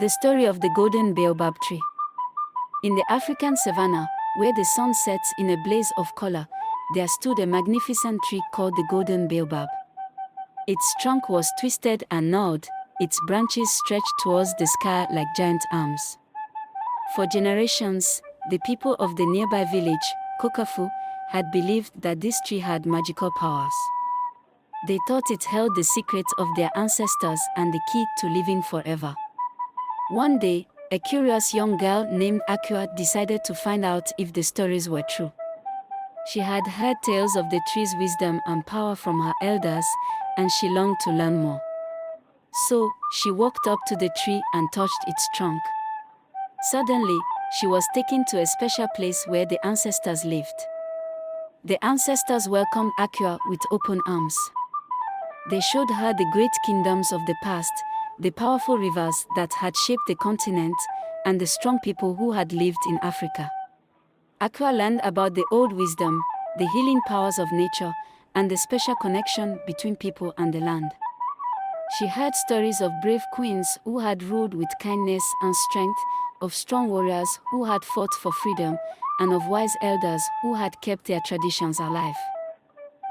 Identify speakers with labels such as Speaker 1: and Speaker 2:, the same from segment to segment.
Speaker 1: The story of the golden baobab tree. In the African savanna, where the sun sets in a blaze of color, there stood a magnificent tree called the golden baobab. Its trunk was twisted and gnarled, its branches stretched towards the sky like giant arms. For generations, the people of the nearby village, Kokafu, had believed that this tree had magical powers. They thought it held the secrets of their ancestors and the key to living forever. One day, a curious young girl named Akua decided to find out if the stories were true. She had heard tales of the tree's wisdom and power from her elders, and she longed to learn more. So, she walked up to the tree and touched its trunk. Suddenly, she was taken to a special place where the ancestors lived. The ancestors welcomed Akua with open arms. They showed her the great kingdoms of the past, the powerful rivers that had shaped the continent, and the strong people who had lived in Africa. Akua learned about the old wisdom, the healing powers of nature, and the special connection between people and the land. She heard stories of brave queens who had ruled with kindness and strength, of strong warriors who had fought for freedom, and of wise elders who had kept their traditions alive.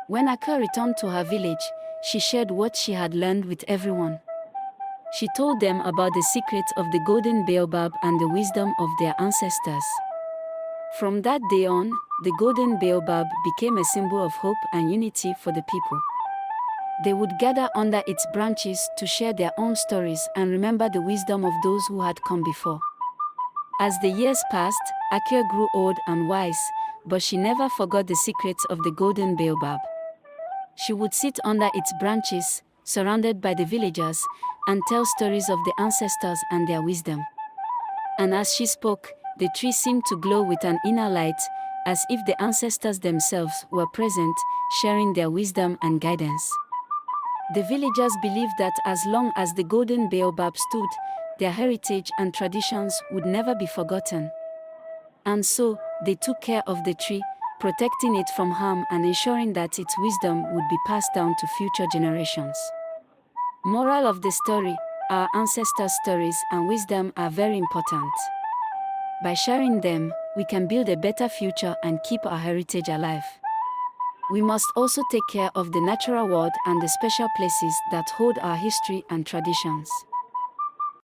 Speaker 1: When Akua returned to her village, she shared what she had learned with everyone. She told them about the secrets of the golden baobab and the wisdom of their ancestors. From that day on, the golden baobab became a symbol of hope and unity for the people. They would gather under its branches to share their own stories and remember the wisdom of those who had come before. As the years passed, Akua grew old and wise, but she never forgot the secrets of the golden baobab. She would sit under its branches, surrounded by the villagers, and tell stories of the ancestors and their wisdom. And as she spoke, the tree seemed to glow with an inner light, as if the ancestors themselves were present, sharing their wisdom and guidance. The villagers believed that as long as the golden baobab stood, their heritage and traditions would never be forgotten. And so, they took care of the tree, protecting it from harm and ensuring that its wisdom would be passed down to future generations. Moral of the story: our ancestors' stories and wisdom are very important. By sharing them, we can build a better future and keep our heritage alive. We must also take care of the natural world and the special places that hold our history and traditions.